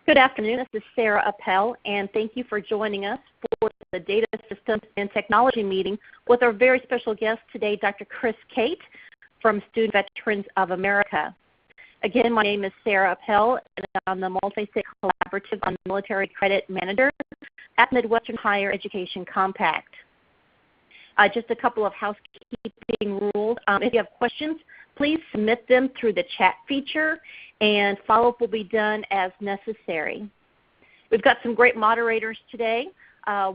Good afternoon. This is Sarah Appel, and thank you for joining us for the Data Systems and Technology meeting with our very special guest today, Dr. Chris Cate from Student Veterans of America. Again, my name is Sarah Appel, and I'm the Multi-State Collaborative on Military Credit Manager at Midwestern Higher Education Compact. Just a couple of housekeeping rules. If you have questions, please submit them through the chat feature, and follow-up will be done as necessary. We've got some great moderators today.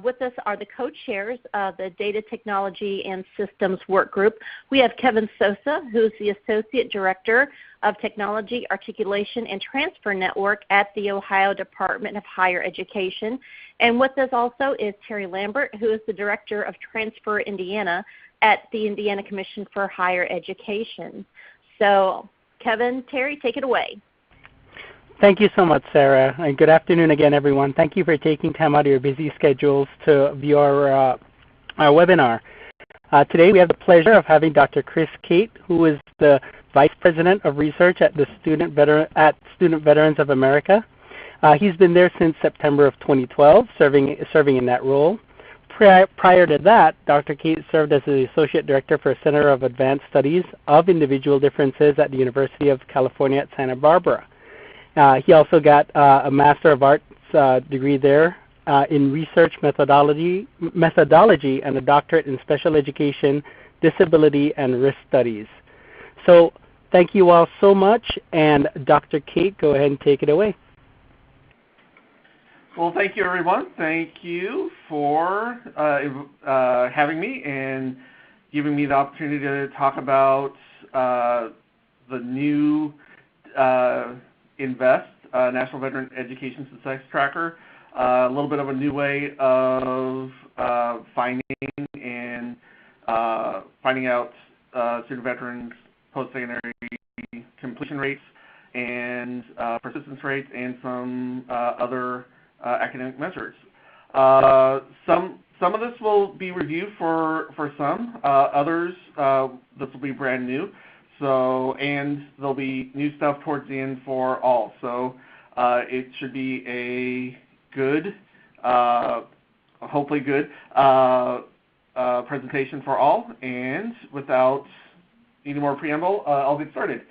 With us are the co-chairs of the Data Technology and Systems Work Group. We have Kevin Sosa, who is the Associate Director of Technology, Articulation, and Transfer Network at the Ohio Department of Higher Education. And with us also is Terry Lambert, who is the Director of Transfer Indiana at the Indiana Commission for Higher Education. So, Kevin, Terry, take it away. Thank you so much, Sarah, and good afternoon again, everyone. Thank you for taking time out of your busy schedules to view our webinar. Today we have the pleasure of having Dr. Chris Cate, who is the Vice President of Research at the Student Veterans of America. He's been there since September of 2012, serving in that role. Prior to that, Dr. Cate served as the Associate Director for Center of Advanced Studies of Individual Differences at the University of California at Santa Barbara. He also got a Master of Arts degree there in Research Methodology and a doctorate in Special Education, Disability, and Risk Studies. So thank you all so much, and Dr. Cate, go ahead and take it away. Well, thank you, everyone. Thank you for having me and giving me the opportunity to talk about the new NVEST, National Veteran Education Success Tracker, a little bit of a new way of finding out student veterans post-secondary completion rates and persistence rates and some other academic measures. Some of this will be reviewed for some. Others, this will be brand new. So, and there'll be new stuff towards the end for all. So it should be a good, hopefully good, presentation for all. And without any more preamble, I'll get started.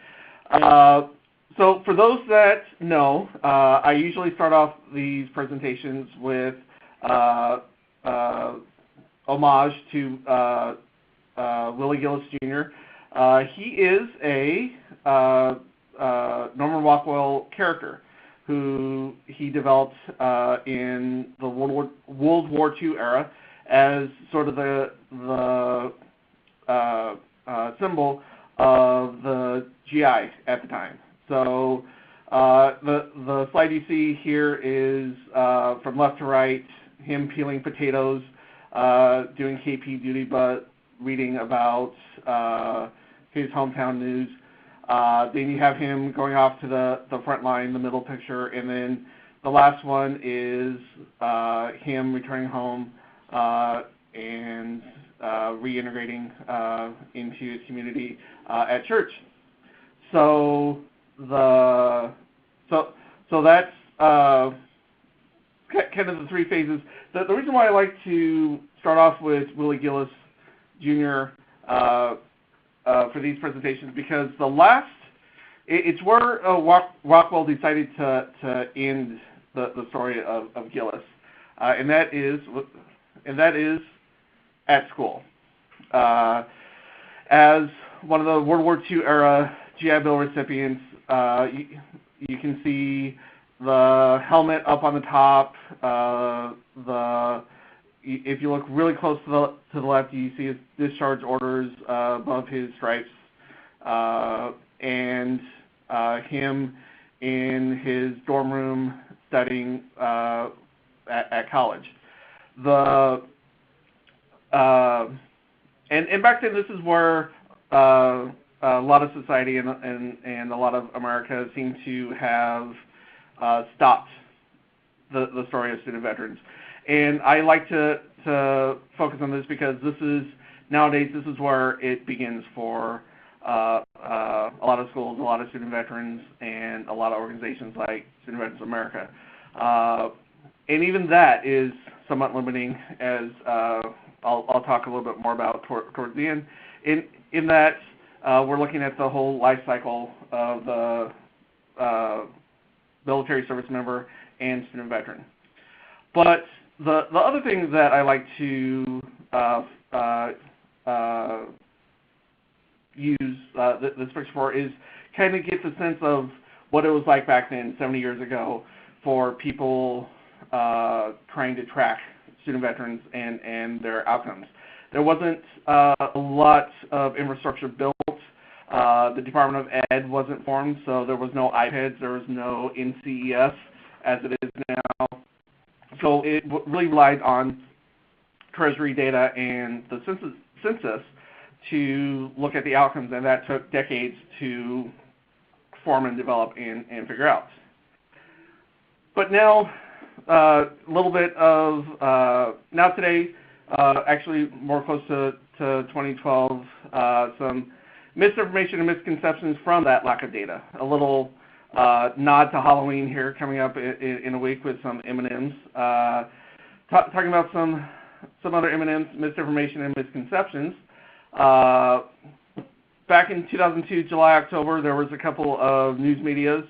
So for those that know, I usually start off these presentations with homage to Willie Gillis, Jr. He is a Norman Rockwell character who he developed in the World War II era as sort of the symbol of the GI at the time. So the slide you see here is from left to right, him peeling potatoes, doing KP duty, but reading about his hometown news. Then you have him going off to the front line, the middle picture, and then the last one is him returning home and reintegrating into his community at church. So that's kind of the three phases. The reason why I like to start off with Willie Gillis, Jr. For these presentations, because it's where Rockwell decided to end the story of Gillis, and that is at school. As one of the World War II era GI Bill recipients, you can see the helmet up on the top. If you look really close to the left, you see his discharge orders above his stripes, and him in his dorm room studying at college. And back then, this is where a lot of society and a lot of America seem to have stopped the story of student veterans. And I like to focus on this because nowadays this is where it begins for a lot of schools, a lot of student veterans, and a lot of organizations like Student Veterans of America. And even that is somewhat limiting, as I'll talk a little bit more about towards the end, in that we're looking at the whole life cycle of the military service member and student veteran. But the other thing that I like to use this picture for is kind of get the sense of what it was like back then, 70 years ago, for people trying to track student veterans and their outcomes. There wasn't a lot of infrastructure built. The Department of Ed wasn't formed, so there was no iPads, there was no NCES as it is now. So it really relied on Treasury data and the census to look at the outcomes, and that took decades to form and develop and figure out. But now, a little bit of, now today, actually more close to 2012, some misinformation and misconceptions from that lack of data. A little nod to Halloween here coming up in a week with some M&Ms. Talking about some other M&Ms, misinformation and misconceptions. Back in 2002, July, October, there was a couple of news media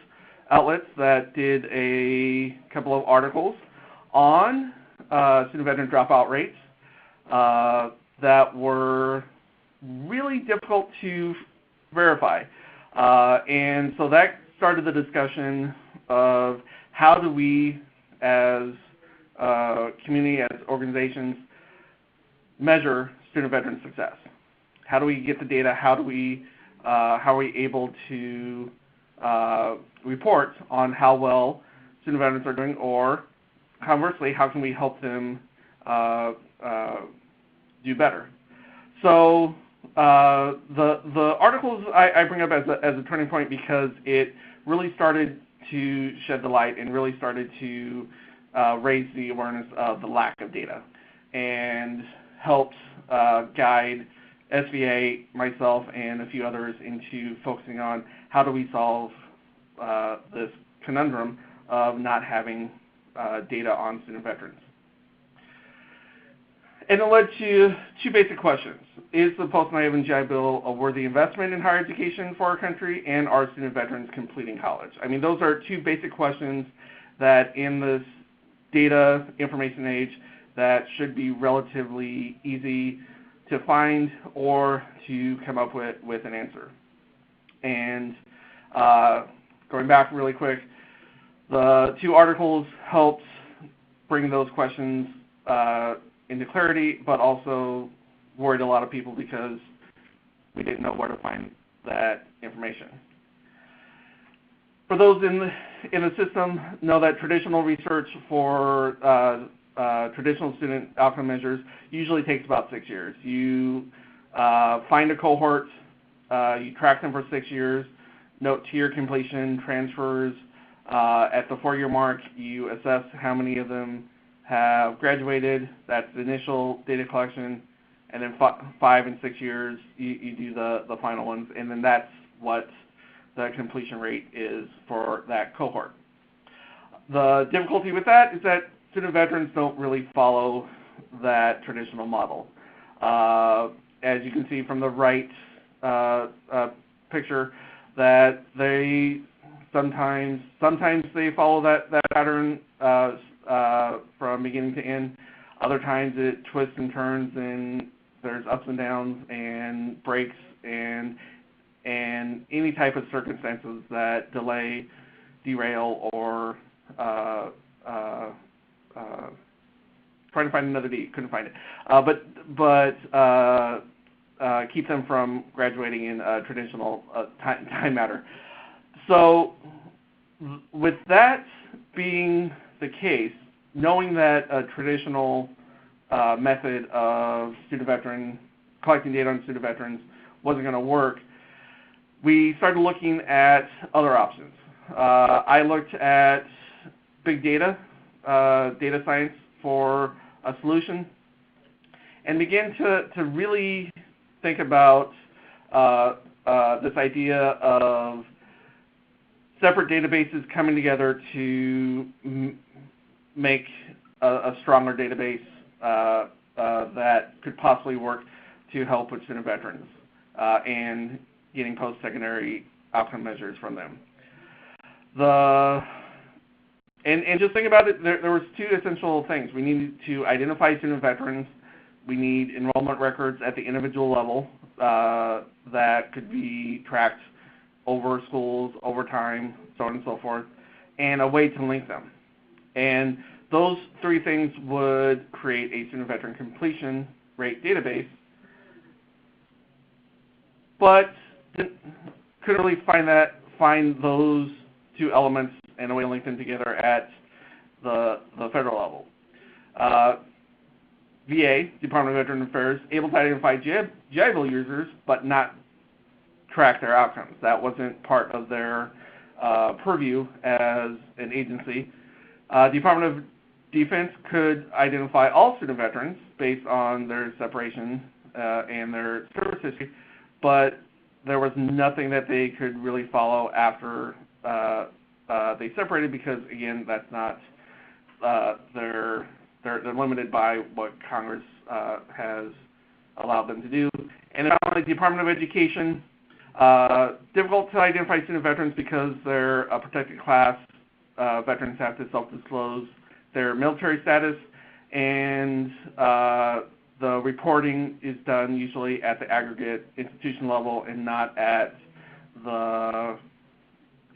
outlets that did a couple of articles on student veteran dropout rates that were really difficult to verify. And so that started the discussion of how do we, as a community, as organizations, measure student veteran success. How do we get the data? How are we able to report on how well student veterans are doing, or conversely, how can we help them do better? So the articles I bring up as a turning point because it really started to shed the light and really started to raise the awareness of the lack of data, and helped guide SVA, myself, and a few others into focusing on how do we solve this conundrum of not having data on student veterans. And it led to two basic questions. Is the post-9/11 GI Bill a worthy investment in higher education for our country, and are student veterans completing college? I mean, those are two basic questions that in this data information age that should be relatively easy to find or to come up with an answer. And going back really quick, the two articles helped bring those questions into clarity, but also worried a lot of people because we didn't know where to find that information. For those in the system, know that traditional research for traditional student outcome measures usually takes about 6 years. You find a cohort, you track them for 6 years, note tier completion, transfers. At the 4-year mark, you assess how many of them have graduated. That's the initial data collection. And then 5 and 6 years, you do the final ones. And then that's what the completion rate is for that cohort. The difficulty with that is that student veterans don't really follow that traditional model. As you can see from the right picture, that they sometimes they follow that pattern from beginning to end. Other times it twists and turns, and there's ups and downs and breaks and any type of circumstances that delay, derail, or trying to find another D, couldn't find it, but keep them from graduating in a traditional time matter. So with that being the case, knowing that a traditional method of collecting data on student veterans wasn't going to work, we started looking at other options. I looked at big data, data science for a solution, and began to really think about this idea of separate databases coming together to make a stronger database that could possibly work to help with student veterans and getting post-secondary outcome measures from them. And just think about it, there was two essential things. We needed to identify student veterans. We need enrollment records at the individual level that could be tracked over schools, over time, so on and so forth, and a way to link them. And those three things would create a student veteran completion rate database, but couldn't really find those two elements and a way to link them together at the federal level. VA, Department of Veterans Affairs, able to identify GI Bill users, but not track their outcomes. That wasn't part of their purview as an agency. Department of Defense could identify all student veterans based on their separation and their service history, but there was nothing that they could really follow after they separated because, again, that's not they're limited by what Congress has allowed them to do. And then finally, Department of Education, difficult to identify student veterans because they're a protected class. Veterans have to self-disclose their military status, and the reporting is done usually at the aggregate institution level and not at the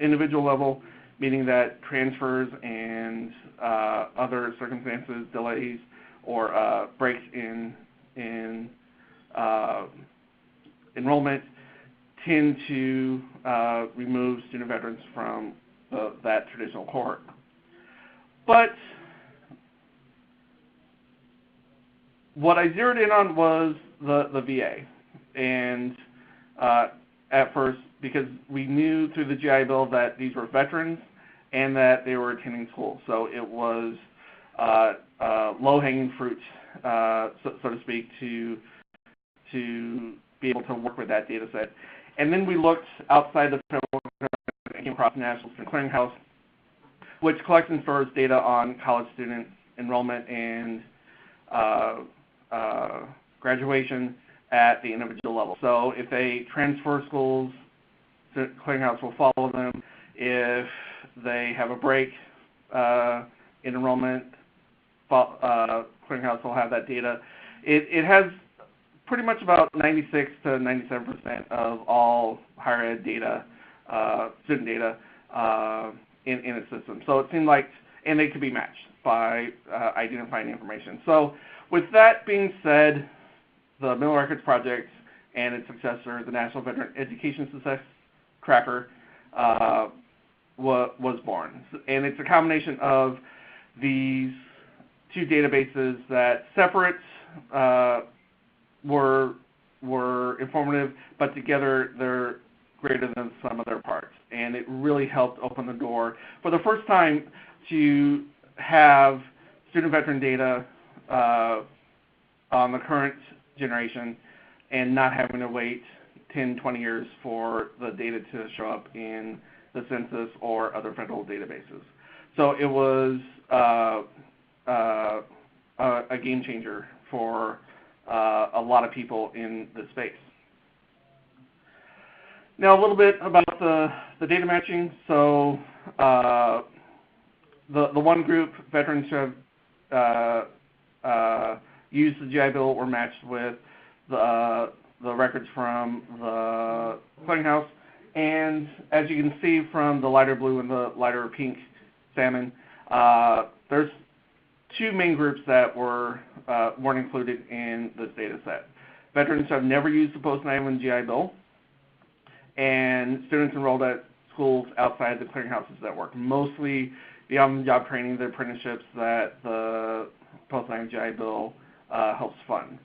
individual level, meaning that transfers and other circumstances, delays, or breaks in enrollment tend to remove student veterans from that traditional cohort. But what I zeroed in on was the VA, and at first, because we knew through the GI Bill that these were veterans and that they were attending school. So it was low-hanging fruit, so to speak, to be able to work with that data set. And then we looked outside the federal government and came across the National Student Clearinghouse, which collects and stores data on college student enrollment and graduation at the individual level. So if they transfer schools, the clearinghouse will follow them. If they have a break in enrollment, clearinghouse will have that data. It has pretty much about 96 to 97% of all higher ed data, student data, in its system. So it seemed like, and they could be matched by identifying information. So with that being said, the Middle Records Project and its successor, the National Veteran Education Success Tracker, was born. And it's a combination of these two databases that separate were informative, but together they're greater than the sum of their parts. And it really helped open the door for the first time to have student veteran data on the current generation and not having to wait 10, 20 years for the data to show up in the census or other federal databases. So it was a game changer for a lot of people in the space. Now a little bit about the data matching. So the one group, veterans who have used the GI Bill, were matched with the records from the clearinghouse. And as you can see from the lighter blue and the lighter pink salmon, there's two main groups that weren't included in this data set. Veterans who have never used the post-9/11 GI Bill, and students enrolled at schools outside the clearinghouses that work, mostly the on-the-job training, the apprenticeships that the post-9/11 GI Bill helps fund.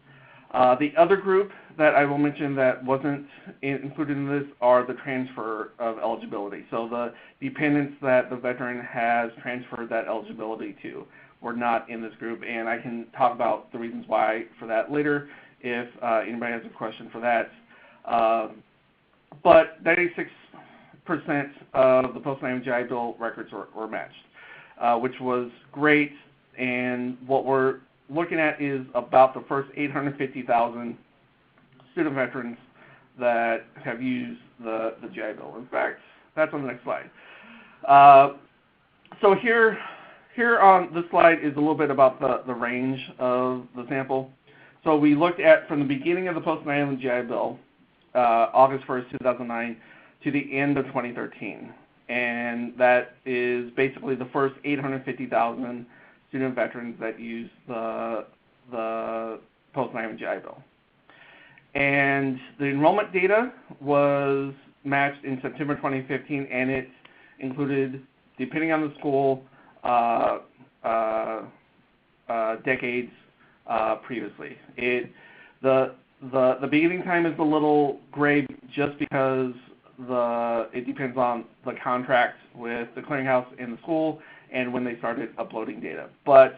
The other group that I will mention that wasn't included in this are the transfer of eligibility. So the dependents that the veteran has transferred that eligibility to were not in this group, and I can talk about the reasons why for that later if anybody has a question for that. but 96% of the post-9 GI Bill records were matched, which was great. And what we're looking at is about the first 850,000 student veterans that have used the GI Bill. In fact, that's on the next slide. So here on this slide is a little bit about the range of the sample. So we looked at from the beginning of the post-9/11 GI Bill, August 1st, 2009, to the end of 2013. And that is basically the first 850,000 student veterans that used the post-9/11 GI Bill. And the enrollment data was matched in September 2015, and it included, depending on the school, decades previously. The beginning time is a little gray just because it depends on the contract with the clearinghouse in the school and when they started uploading data. But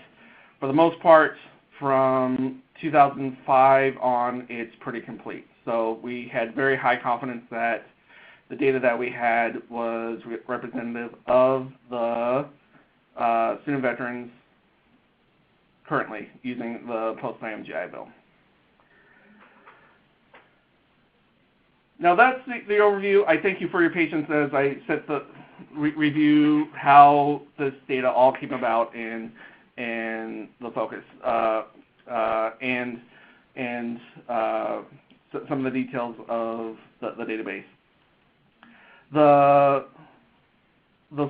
for the most part, from 2005 on, it's pretty complete. So we had very high confidence that the data that we had was representative of the student veterans currently using the post-9/11 GI Bill. Now that's the overview. I thank you for your patience as I review how this data all came about and the focus and some of the details of the database. The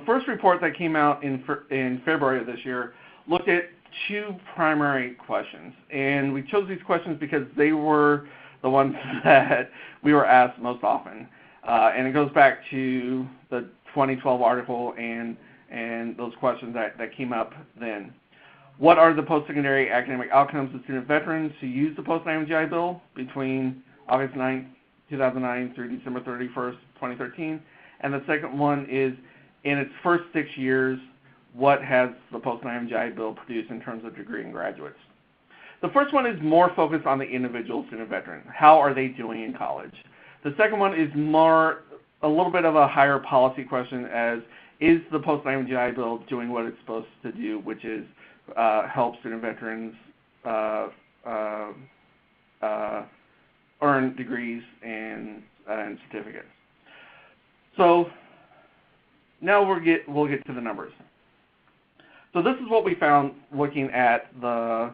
first report that came out in February of this year looked at two primary questions, and we chose these questions because they were the ones that we were asked most often, and it goes back to the 2012 article and those questions that came up then. What are the post-secondary academic outcomes of student veterans who use the post-9/11 GI Bill between August 9th, 2009 through December 31st, 2013? And the second one is, in its first 6 years, what has the post-9/11 GI Bill produced in terms of degree and graduates? The first one is more focused on the individual student veteran. How are they doing in college? The second one is a little bit of a higher policy question, as is the post-9/11 GI Bill doing what it's supposed to do, which is help student veterans earn degrees and certificates. So now we'll get to the numbers. So this is what we found looking at the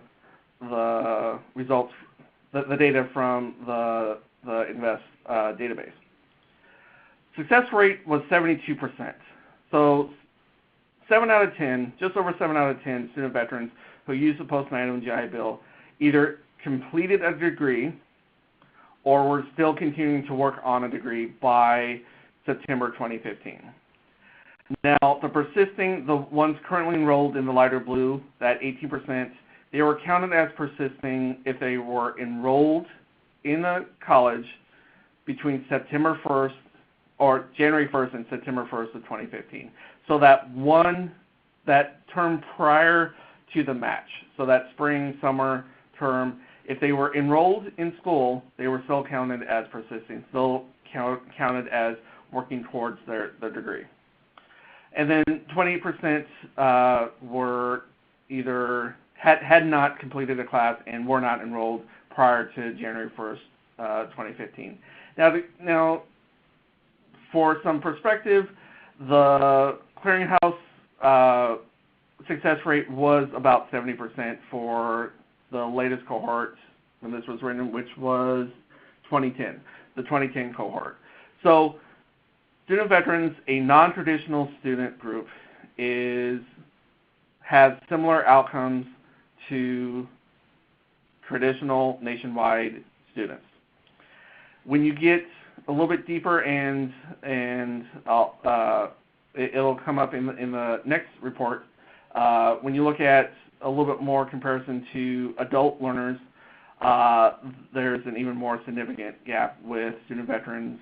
results, the data from the NVEST database. Success rate was 72%. So 7 out of 10, just over 7 out of 10 student veterans who used the post-9/11 GI Bill either completed a degree or were still continuing to work on a degree by September 2015. Now, the ones currently enrolled in the lighter blue, that 18%, they were counted as persisting if they were enrolled in a college between September 1st or January 1st and September 1st of 2015. So that term prior to the match, so that spring, summer term, if they were enrolled in school, they were still counted as persisting, still counted as working towards their degree. And then 20% were either had not completed a class and were not enrolled prior to January 1st, 2015. Now, for some perspective, the clearinghouse success rate was about 70% for the latest cohort when this was written, which was 2010, the 2010 cohort. So student veterans, a non-traditional student group, has similar outcomes to traditional nationwide students. When you get a little bit deeper, and it'll come up in the next report, when you look at a little bit more comparison to adult learners, there's an even more significant gap with student veterans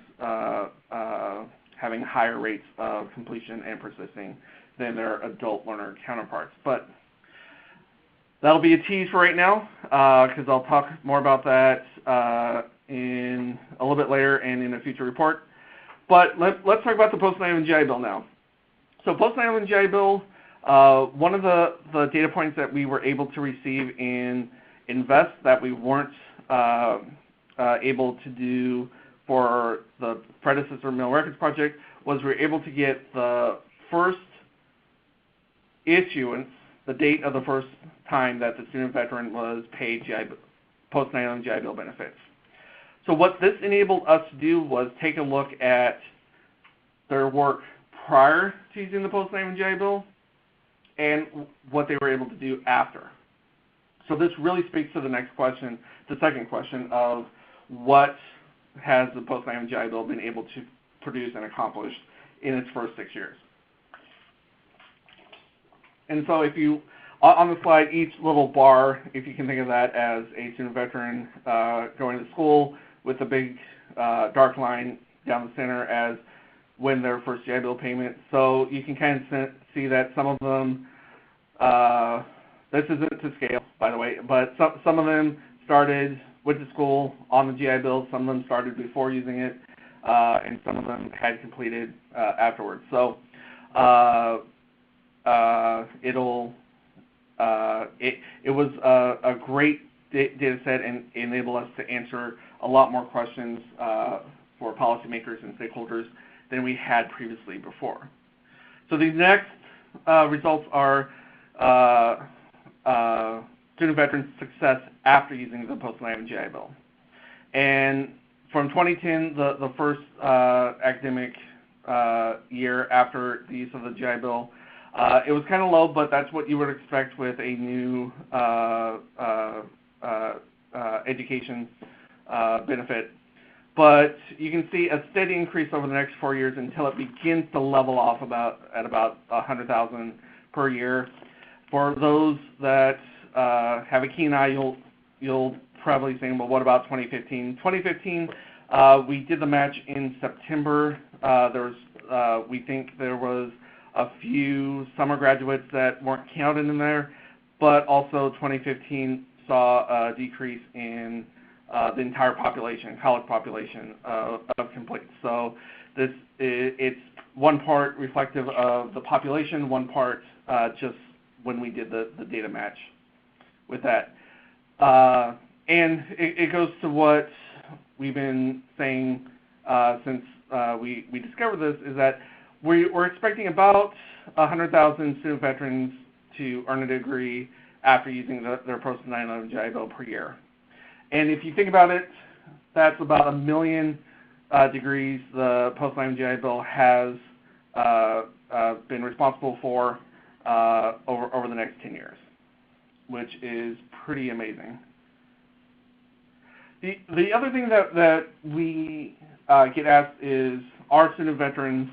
having higher rates of completion and persisting than their adult learner counterparts. But that'll be a tease for right now, because I'll talk more about that in a little bit later and in a future report. But let's talk about the post-9/11 GI Bill now. So post-9/11 GI Bill, one of the data points that we were able to receive in NVEST that we weren't able to do for the predecessor Mill Records project was we were able to get the first issuance, the date of the first time that the student veteran was paid post-9/11 GI Bill benefits. So what this enabled us to do was take a look at their work prior to using the post-9/11 GI Bill and what they were able to do after. So this really speaks to the next question, the second question of what has the post-9/11 GI Bill been able to produce and accomplish in its first 6 years. And so if you, on the slide, each little bar, if you can think of that as a student veteran going to school with a big dark line down the center as when their first GI Bill payment. So you can kind of see that some of them, this isn't to scale, by the way, but some of them went to school on the GI Bill, some of them started before using it, and some of them had completed afterwards. So it was a great data set and enabled us to answer a lot more questions for policymakers and stakeholders than we had previously before. So these next results are student veterans' success after using the post-9/11 GI Bill. And from 2010, the first academic year after the use of the GI Bill, it was kind of low, but that's what you would expect with a new education benefit. But you can see a steady increase over the next 4 years until it begins to level off at about 100,000 per year. For those that have a keen eye, you'll probably say, well, what about 2015? 2015, we did the match in September. We think there was a few summer graduates that weren't counted in there, but also 2015 saw a decrease in the entire population, college population of completes. So it's one part reflective of the population, one part just when we did the data match with that. And it goes to what we've been saying since we discovered this, is that we're expecting about 100,000 student veterans to earn a degree after using their post-9/11 GI Bill per year. And if you think about it, that's about 1 million degrees the post-9/11 GI Bill has been responsible for over the next 10 years, which is pretty amazing. The other thing that we get asked is, are student veterans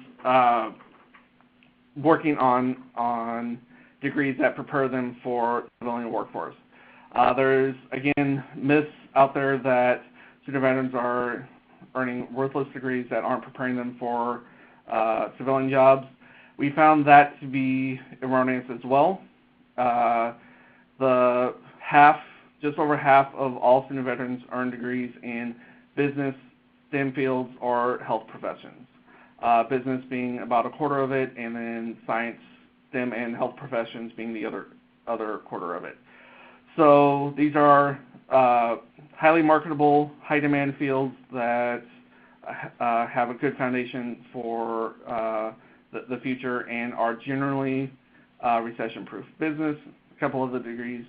working on degrees that prepare them for the civilian workforce? There's, again, myths out there that student veterans are earning worthless degrees that aren't preparing them for civilian jobs. We found that to be erroneous as well. Just over half of all student veterans earn degrees in business, STEM fields, or health professions. Business being about a quarter of it, and then science, STEM, and health professions being the other quarter of it. So these are highly marketable, high-demand fields that have a good foundation for the future and are generally recession-proof. Business, a couple of the degrees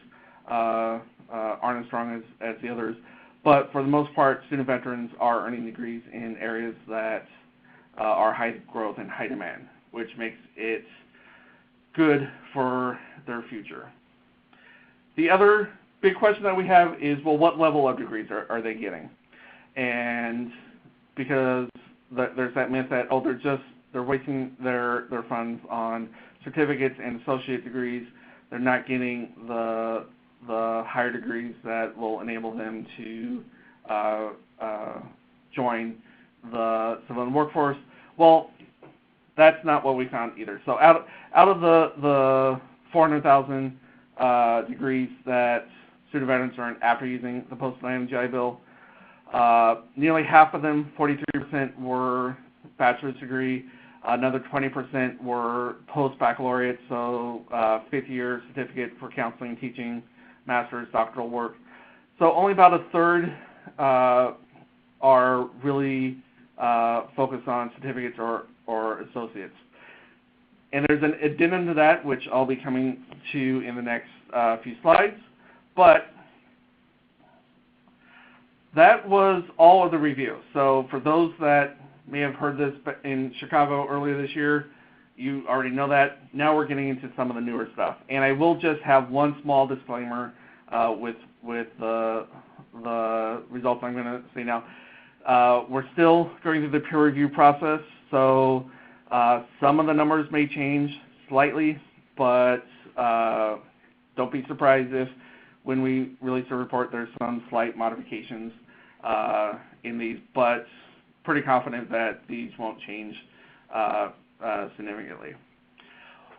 aren't as strong as the others, but for the most part, student veterans are earning degrees in areas that are high growth and high demand, which makes it good for their future. The other big question that we have is, well, what level of degrees are they getting? And because there's that myth that, oh, they're wasting their funds on certificates and associate degrees, they're not getting the higher degrees that will enable them to join the civilian workforce. Well, that's not what we found either. So out of the 400,000 degrees that student veterans earned after using the post-9/11 GI Bill, nearly half of them, 43%, were bachelor's degree. Another 20% were post-baccalaureate, so fifth-year certificate for counseling and teaching, master's, doctoral work. So only about a third are really focused on certificates or associates. And there's an addendum to that, which I'll be coming to in the next few slides. But that was all of the review. So for those that may have heard this in Chicago earlier this year, you already know that. Now we're getting into some of the newer stuff. And I will just have one small disclaimer with the results I'm going to say now. We're still going through the peer review process, so some of the numbers may change slightly, but don't be surprised if when we release a report there's some slight modifications in these, but pretty confident that these won't change significantly.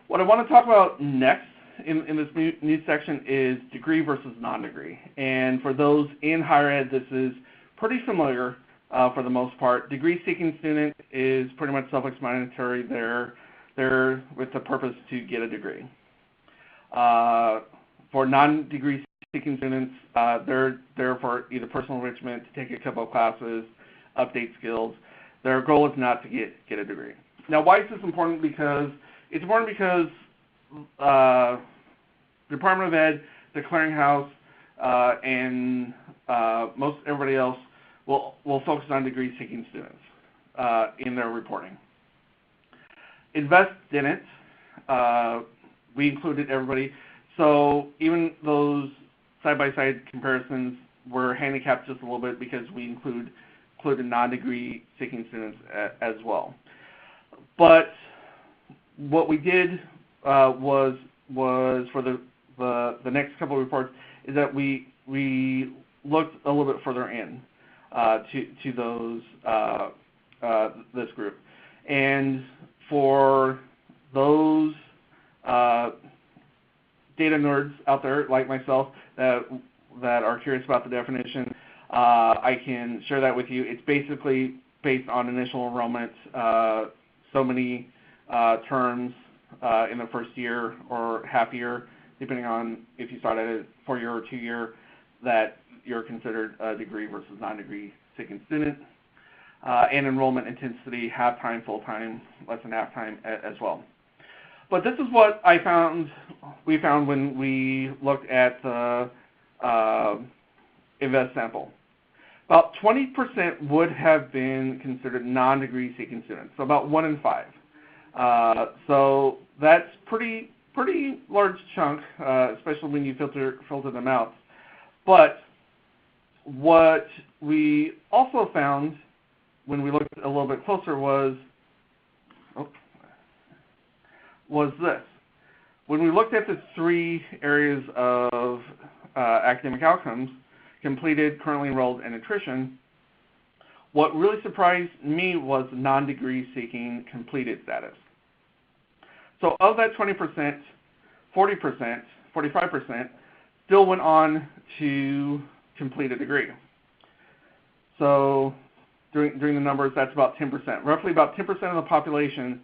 What I want to talk about next in this new section is degree versus non-degree. And for those in higher ed, this is pretty familiar for the most part. Degree-seeking student is pretty much self-explanatory. They're with the purpose to get a degree. For non-degree seeking students, they're there for either personal enrichment, to take a couple of classes, update skills. Their goal is not to get a degree. Now, why is this important? Because it's important because the Department of Ed, the clearinghouse, and most everybody else will focus on degree-seeking students in their reporting. NVEST didn't. We included everybody. So even those side-by-side comparisons were handicapped just a little bit because we included non-degree seeking students as well. But what we did was for the next couple of reports is that we looked a little bit further in to those this group, and for those data nerds out there like myself that are curious about the definition, I can share that with you. It's basically based on initial enrollment, so many terms in the first year or half year, depending on if you start at a 4-year or 2-year, that you're considered a degree versus non-degree seeking student. And enrollment intensity, half-time, full-time, less than half-time as well. But this is what we found when we looked at the NVEST sample. About 20% would have been considered non-degree seeking students, so about 1 in 5. So that's pretty large chunk, especially when you filter them out. But what we also found when we looked a little bit closer was this. When we looked at the 3 areas of academic outcomes, completed, currently enrolled, and attrition, what really surprised me was non-degree seeking completed status. So of that 20%, 40%, 45% still went on to complete a degree. So during the numbers, that's about 10%. Roughly about 10% of the population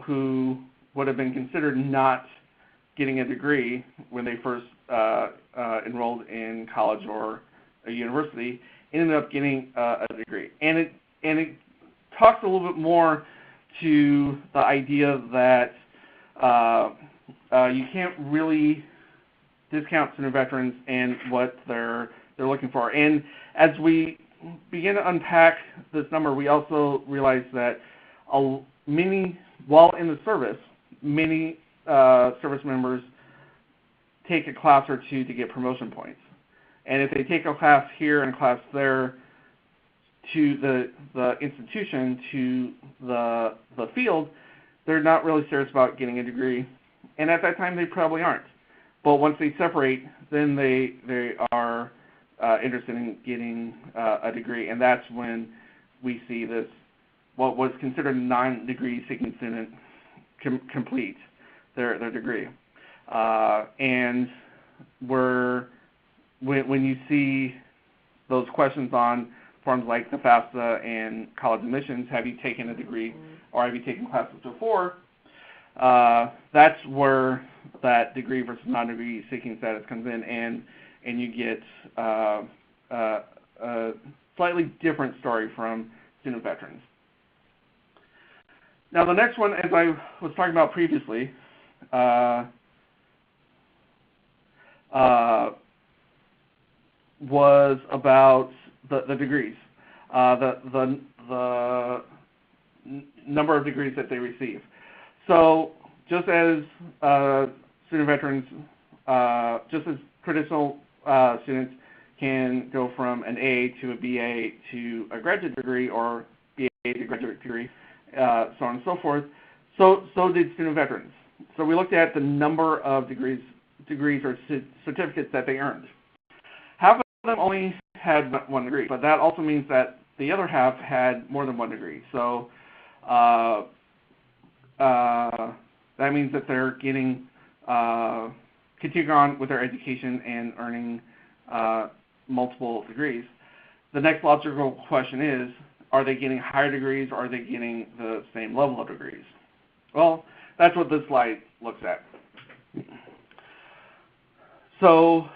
who would have been considered not getting a degree when they first enrolled in college or a university ended up getting a degree. And it talks a little bit more to the idea that you can't really discount student veterans and what they're looking for. And as we begin to unpack this number, we also realize that while in the service, many service members take a class or two to get promotion points. And if they take a class here and a class there to the institution, to the field, they're not really serious about getting a degree. And at that time, they probably aren't. But once they separate, then they are interested in getting a degree. And that's when we see this, what was considered a non-degree seeking student complete their degree. And when you see those questions on forms like the FAFSA and college admissions, have you taken a degree or have you taken classes before, that's where that degree versus non-degree seeking status comes in, and you get a slightly different story from student veterans. Now the next one, as I was talking about previously, was about the degrees, the number of degrees that they receive. So just as student veterans, just as traditional students can go from an A to a BA to a graduate degree or BA to graduate degree, so on and so forth, so did student veterans. So we looked at the number of degrees or certificates that they earned. Half of them only had one degree, but that also means that the other half had more than one degree. So that means that they're getting, continuing on with their education and earning multiple degrees. The next logical question is, are they getting higher degrees or are they getting the same level of degrees? Well, that's what this slide looks at. So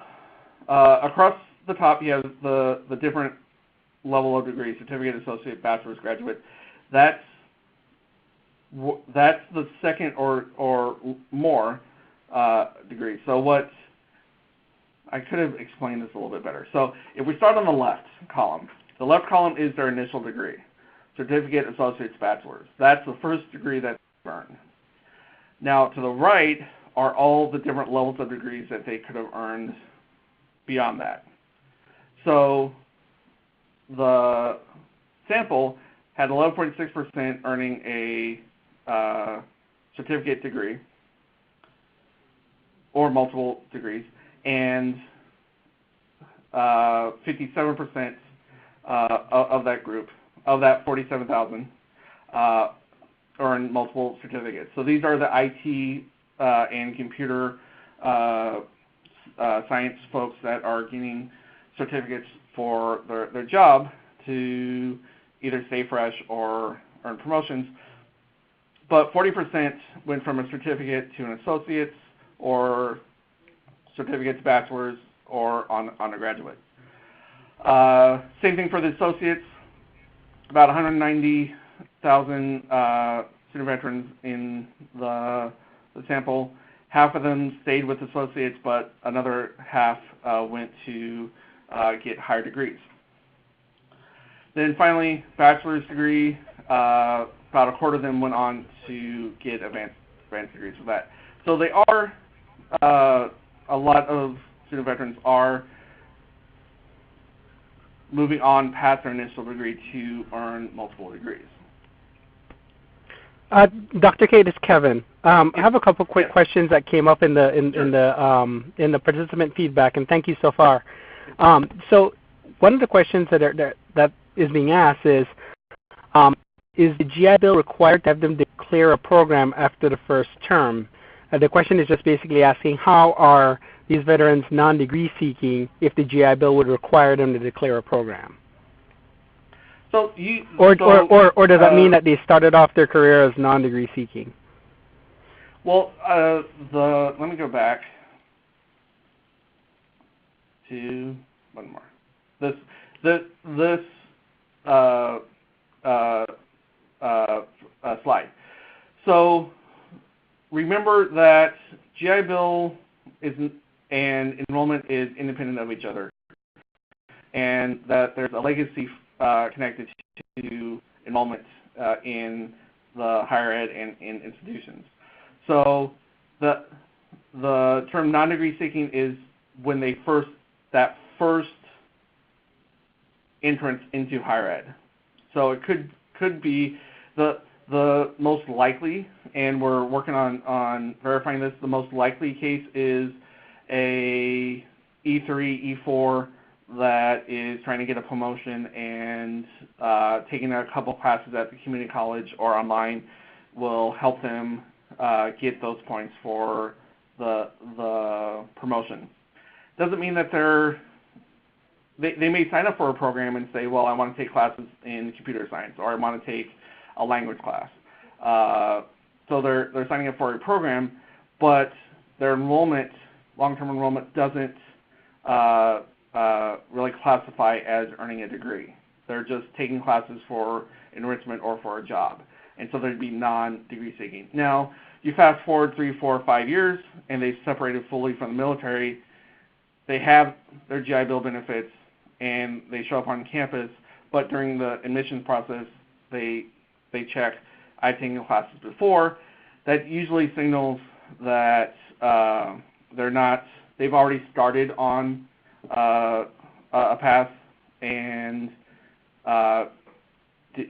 across the top, you have the different level of degrees: certificate, associate, bachelor's, graduate. That's the second or more degree. So what I could have explained this a little bit better. So if we start on the left column, the left column is their initial degree: certificate, associate's, bachelor's. That's the first degree that they earned. Now to the right are all the different levels of degrees that they could have earned beyond that. So the sample had 11.6% earning a certificate degree or multiple degrees, and 57% of that group, of that 47,000, earned multiple certificates. So these are the IT and computer science folks that are getting certificates for their job to either stay fresh or earn promotions. But 40% went from a certificate to an associate's, or certificate to bachelor's, or on a graduate. Same thing for the associates. About 190,000 student veterans in the sample. Half of them stayed with associates, but another half went to get higher degrees. Then finally, bachelor's degree, about a quarter of them went on to get advanced degrees with that. So they are, a lot of student veterans are moving on past their initial degree to earn multiple degrees. Dr. Cate, it's Kevin. I have a couple quick questions that came up in the participant feedback, and thank you so far. So one of the questions that is being asked is the GI Bill required to have them declare a program after the first term? The question is just basically asking, how are these veterans non-degree seeking if the GI Bill would require them to declare a program? Or does that mean that they started off their career as non-degree seeking? Well, let me go back to one more. This slide. So remember that GI Bill and enrollment is independent of each other, and that there's a legacy connected to enrollment in the higher ed and in institutions. So the term non-degree seeking is when they first entrance into higher ed. So it could be the most likely, and we're working on verifying this, the most likely case is a E3, E4 that is trying to get a promotion and taking a couple classes at the community college or online will help them get those points for the promotion. Doesn't mean that they're they may sign up for a program and say, well, I want to take classes in computer science, or I want to take a language class. So they're signing up for a program, but their enrollment, long-term enrollment, doesn't really classify as earning a degree. They're just taking classes for enrichment or for a job, and so they'd be non-degree seeking. Now, you fast forward 3, 4, 5 years, and they've separated fully from the military. They have their GI Bill benefits, and they show up on campus, but during the admissions process, they check, I've taken classes before. That usually signals that they've already started on a path, and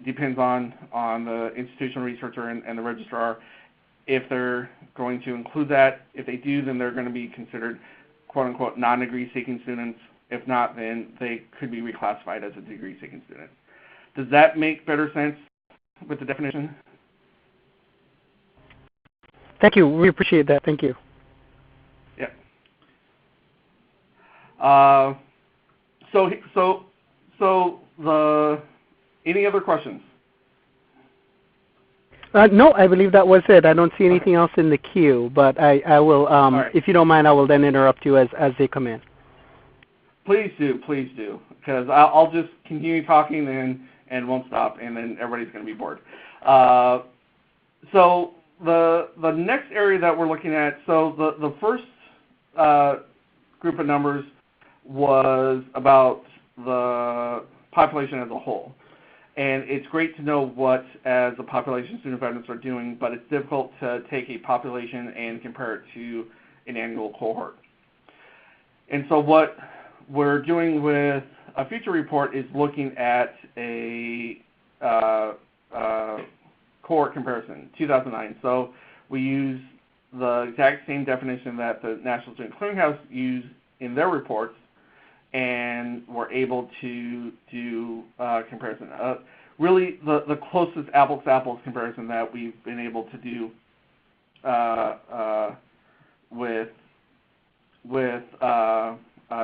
depends on the institutional researcher and the registrar if they're going to include that. If they do, then they're going to be considered quote-unquote non-degree seeking students. If not, then they could be reclassified as a degree seeking student. Does that make better sense with the definition? Thank you. We appreciate that. Thank you. Yeah. Any other questions? No, I believe that was it. I don't see anything else in the queue, but I will, right. If you don't mind, I will then interrupt you as they come in. Please do, because I'll just continue talking and won't stop, and then everybody's going to be bored. So the next area that we're looking at, so the first group of numbers was about the population as a whole. And it's great to know what, as a population, student veterans are doing, but it's difficult to take a population and compare it to an annual cohort. And so what we're doing with a future report is looking at a cohort comparison, 2009. So we use the exact same definition that the National Student Clearinghouse used in their reports, and we're able to do comparison. Really, the closest apples-to-apples comparison that we've been able to do with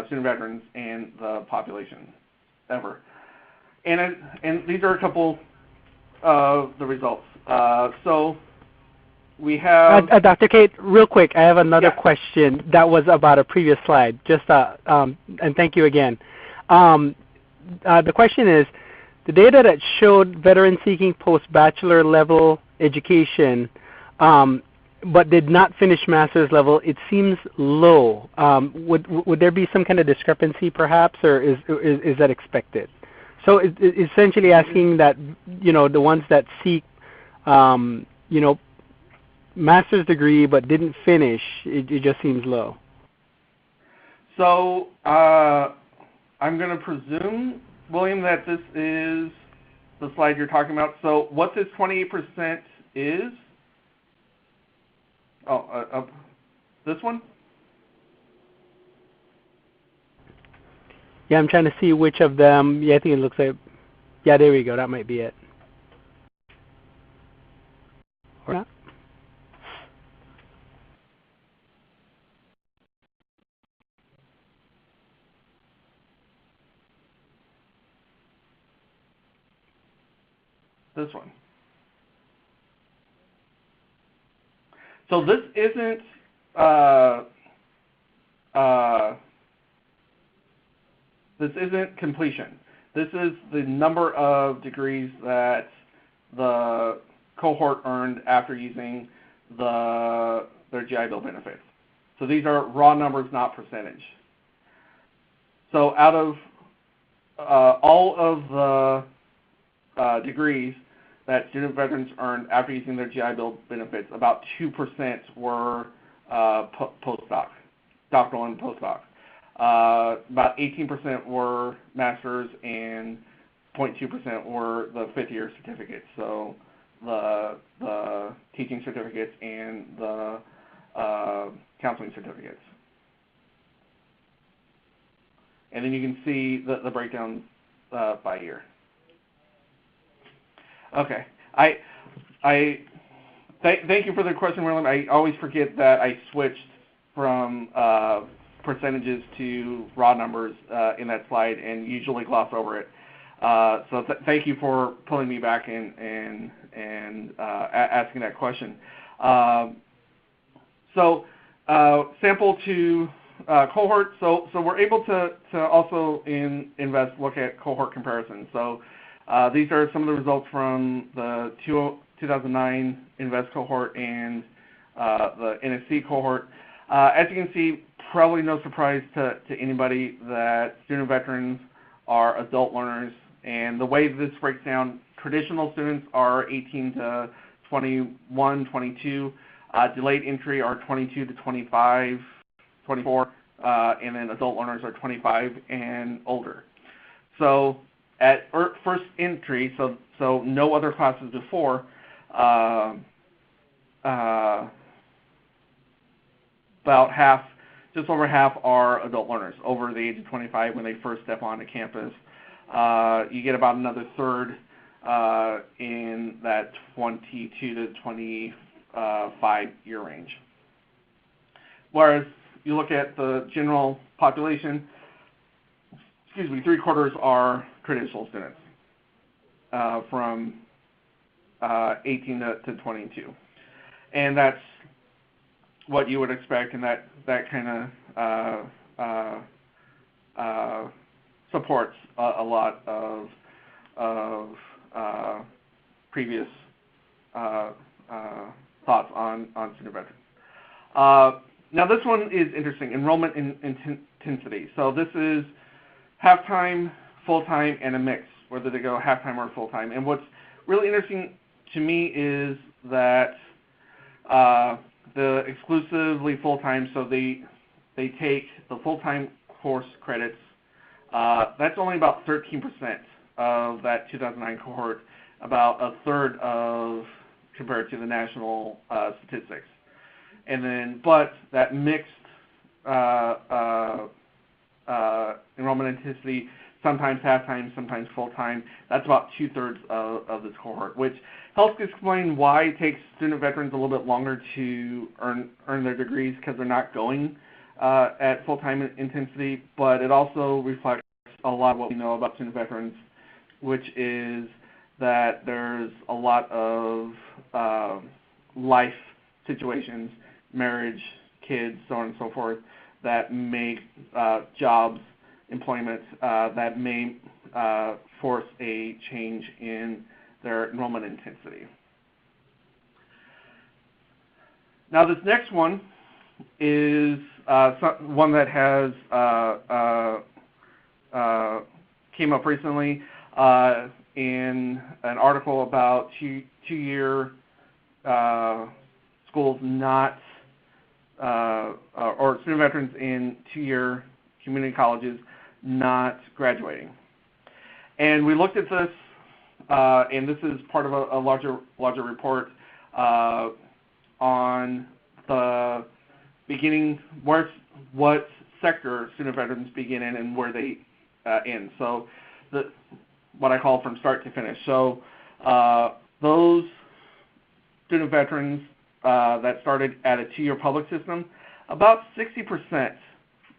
student veterans and the population ever. And these are a couple of the results. So we have... Dr. Cate, real quick, I have another Yeah. question that was about a previous slide. Just and thank you again. The question is, the data that showed veterans seeking post-bachelor level education but did not finish master's level, it seems low. Would there be some kind of discrepancy perhaps, or is that expected? So it's essentially asking that, the ones that seek, master's degree but didn't finish, it just seems low. So I'm going to presume, William, that this is the slide you're talking about. So what this 28% is, this one? Yeah, I'm trying to see which of them. Yeah, I think it looks like, yeah, there we go. That might be it. Or not. This one. So this isn't completion. This is the number of degrees that the cohort earned after using their GI Bill benefits. So these are raw numbers, not percentage. So out of all of the degrees that student veterans earned after using their GI Bill benefits, about 2% were postdoc, doctoral and postdoc. About 18% were masters, and 0.2% were the fifth-year certificates, so the teaching certificates and the counseling certificates. And then you can see the breakdown by year. Okay. Thank you for the question, Marilyn. I always forget that I switched from percentages to raw numbers in that slide and usually gloss over it. So thank you for pulling me back and asking that question. Sample to cohort. So we're able to also in NVEST look at cohort comparisons. So these are some of the results from the 2009 NVEST cohort and the NSC cohort. As you can see, probably no surprise to anybody that student veterans are adult learners. And the way this breaks down, traditional students are 18 to 21, 22. Delayed entry are 22 to 25, 24, and then adult learners are 25 and older. So at first entry, so no other classes before, about half, just over half are adult learners over the age of 25 when they first step onto campus. You get about another third in that 22 to 25 year range. Whereas you look at the general population, 3/4 are traditional students from 18 to 22. And that's what you would expect, and that kind of supports a lot of previous thoughts on student veterans. Now this one is interesting, enrollment intensity. So this is half-time, full-time, and a mix, whether they go half-time or full-time. And what's really interesting to me is that the exclusively full-time, so they take the full-time course credits. That's only about 13% of that 2009 cohort, about a third of compared to the national statistics. And then, but that mixed enrollment intensity, sometimes half-time, sometimes full-time, that's about 2/3 of this cohort, which helps explain why it takes student veterans a little bit longer to earn their degrees, because they're not going at full-time intensity, but it also reflects a lot of what we know about student veterans, which is that there's a lot of life situations, marriage, kids, so on and so forth, that make jobs, employment, that may force a change in their enrollment intensity. Now this next one is one that has came up recently in an article about two-year schools not, or student veterans in two-year community colleges not graduating. And we looked at this, and this is part of a larger report on the beginning, what sector student veterans begin in and where they end. So what I call from start to finish. So those student veterans that started at a two-year public system, about 60%,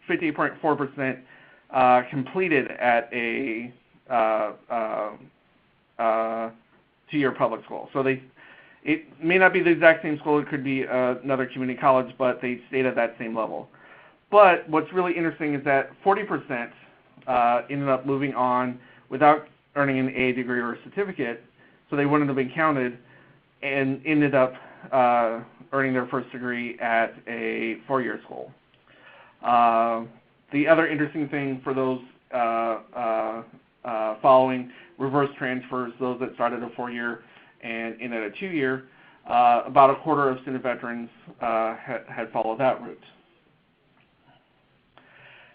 50.4%, completed at a two-year public school. So it may not be the exact same school, it could be another community college, but they stayed at that same level. But what's really interesting is that 40% ended up moving on without earning an AA degree or a certificate, so they wouldn't have been counted, and ended up earning their first degree at a four-year school. The other interesting thing for those following reverse transfers, those that started a four-year and ended at a two-year, about a quarter of student veterans had followed that route.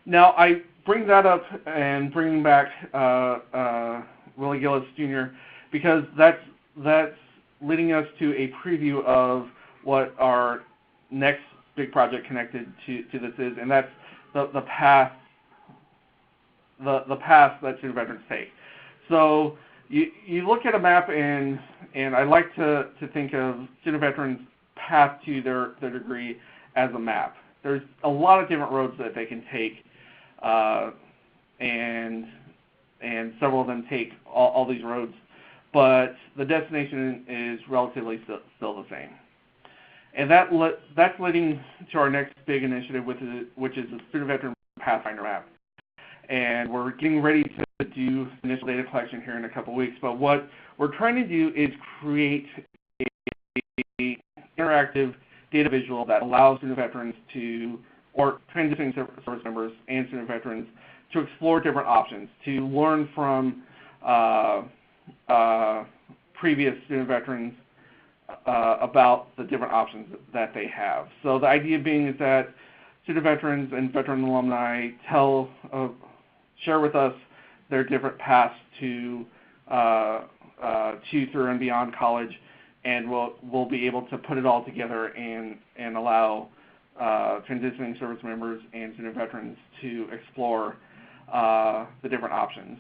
Now I bring that up and bring back Willie Gillis Jr. because that's leading us to a preview of what our next big project connected to this is, and that's the path that student veterans take. So you look at a map, and I like to think of student veterans' path to their degree as a map. there's a lot of different roads that they can take, and several of them take all these roads, but the destination is relatively still the same. And that's leading to our next big initiative, which is the Student Veteran Pathfinder map. And we're getting ready to do initial data collection here in a couple weeks. But what we're trying to do is create an interactive data visual that allows student veterans or transitioning service members and student veterans to explore different options, to learn from previous student veterans about the different options that they have. So the idea being is that student veterans and veteran alumni share with us their different paths to through and beyond college, and we'll be able to put it all together and allow transitioning service members and student veterans to explore the different options.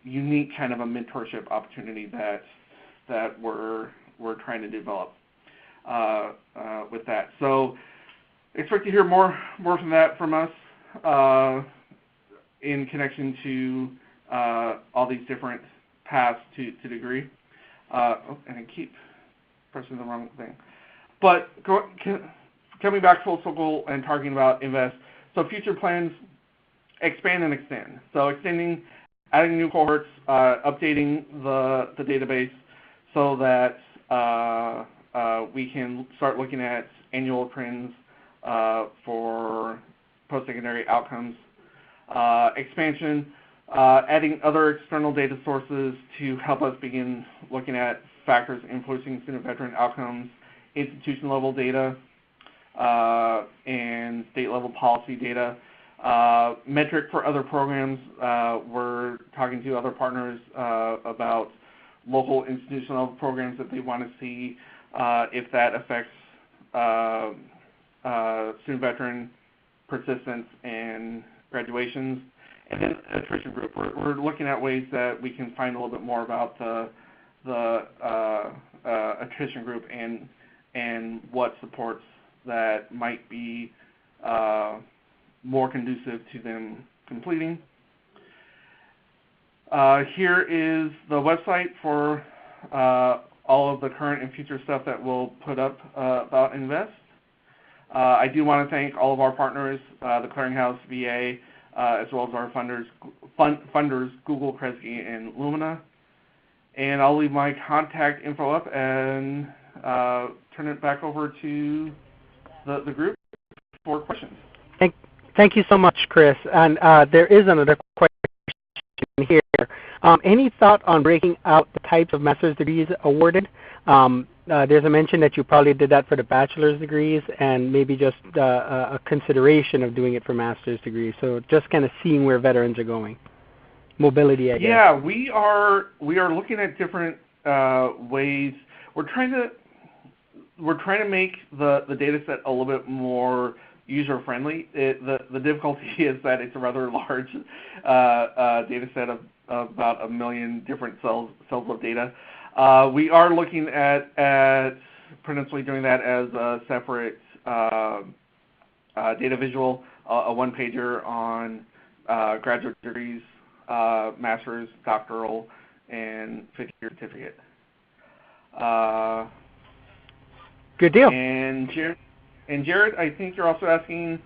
Unique kind of a mentorship opportunity that we're trying to develop with that. So expect to hear more from us in connection to all these different paths to degree. And I keep pressing the wrong thing. But coming back full circle and talking about NVEST, so future plans, expand and extend. So extending, adding new cohorts, updating the database so that we can start looking at annual trends for post-secondary outcomes. Expansion, adding other external data sources to help us begin looking at factors influencing student veteran outcomes, institution-level data, and state-level policy data. Metric for other programs, we're talking to other partners about local institutional programs that they want to see if that affects student veteran persistence and graduations. And then attrition group, we're looking at ways that we can find a little bit more about the attrition group and what supports that might be more conducive to them completing. Here is the website for all of the current and future stuff that we'll put up about NVEST. I do want to thank all of our partners, the Clearinghouse, VA, as well as our funders, Google, Kresge, and Lumina. And I'll leave my contact info up and turn it back over to the group for questions. Thank you so much, Chris. And there is another question here. Any thought on breaking out the types of master's degrees awarded? There's a mention that you probably did that for the bachelor's degrees and maybe just a consideration of doing it for master's degrees. So just kind of seeing where veterans are going. Mobility, I guess. Yeah, we are looking at different ways. We're trying to make the data set a little bit more user-friendly. The difficulty is that it's a rather large data set of about 1 million different cells of data. We are looking at potentially doing that as a separate data visual, a one-pager on graduate degrees, master's, doctoral, and fifth-year certificate. Good deal. And Jared, I think you're also asking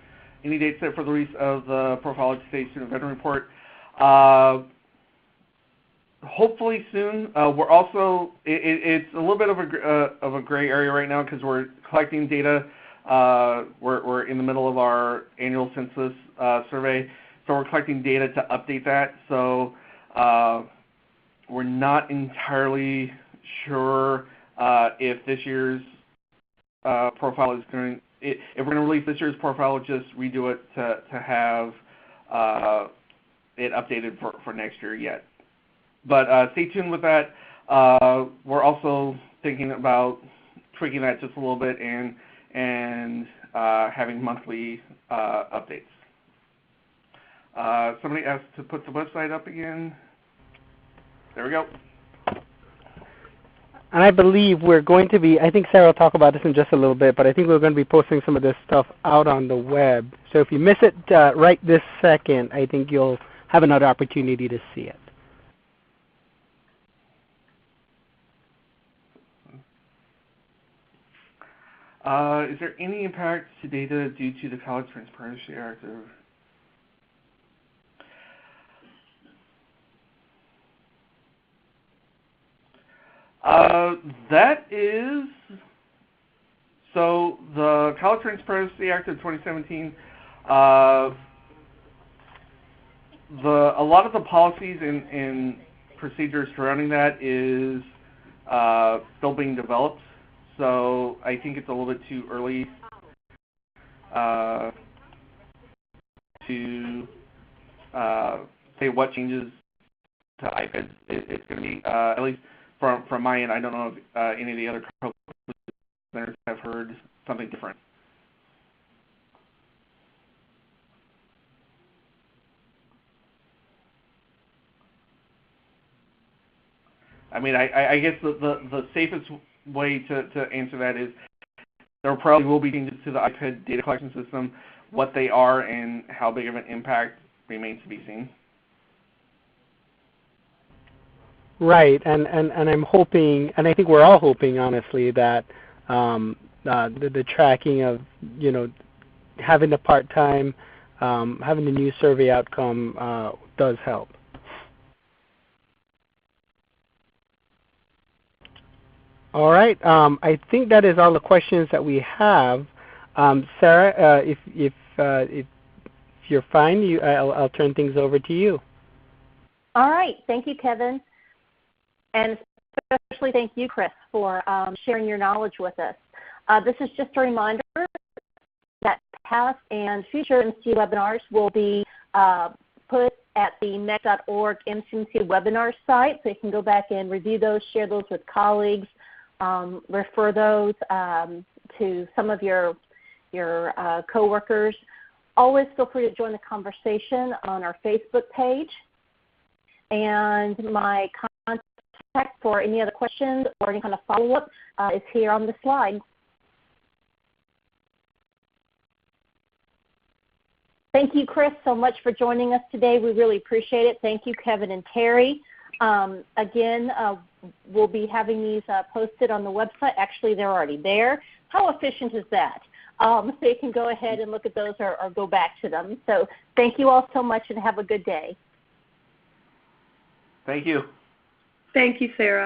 any date set for the release of the Profile of State Student Veteran Report. Hopefully soon. We're also it's a little bit of a gray area right now because we're collecting data. We're in the middle of our annual census survey, so we're collecting data to update that. So we're not entirely sure if this year's profile is going. If we're going to release this year's profile, just redo it to have it updated for next year yet. But stay tuned with that. We're also thinking about tweaking that just a little bit and having monthly updates. Somebody asked to put the website up again. There we go. And I believe we're going to be, I think Sarah will talk about this in just a little bit, but I think we're going to be posting some of this stuff out on the web. So if you miss it right this second, I think you'll have another opportunity to see it. Is there any impact to data due to the College Transparency Act? That is, so the College Transparency Act of 2017, a lot of the policies and procedures surrounding that is still being developed. So I think it's a little bit too early to say what changes to iPads it's going to be. At least from my end, I don't know if any of the other presenters have heard something different. I mean, I guess the safest way to answer that is there probably will be changes to the iPad data collection system. What they are and how big of an impact remains to be seen. Right, and I'm hoping, and I think we're all hoping, honestly, that the tracking of, having the part-time, having the new survey outcome does help. All right. I think that is all the questions that we have. Sarah, if you're fine, I'll turn things over to you. All right. Thank you, Kevin. And especially thank you, Chris, for sharing your knowledge with us. This is just a reminder that past and future MCMC webinars will be put at the MEHEC.org MCMC webinar site, so you can go back and review those, share those with colleagues, refer those to some of your coworkers. Always feel free to join the conversation on our Facebook page. And my contact for any other questions or any kind of follow-up is here on the slide. Thank you, Chris, so much for joining us today. We really appreciate it. Thank you, Kevin and Terry. Again, we'll be having these posted on the website. Actually, they're already there. How efficient is that? So you can go ahead and look at those or go back to them. So thank you all so much and have a good day. Thank you. Thank you, Sarah.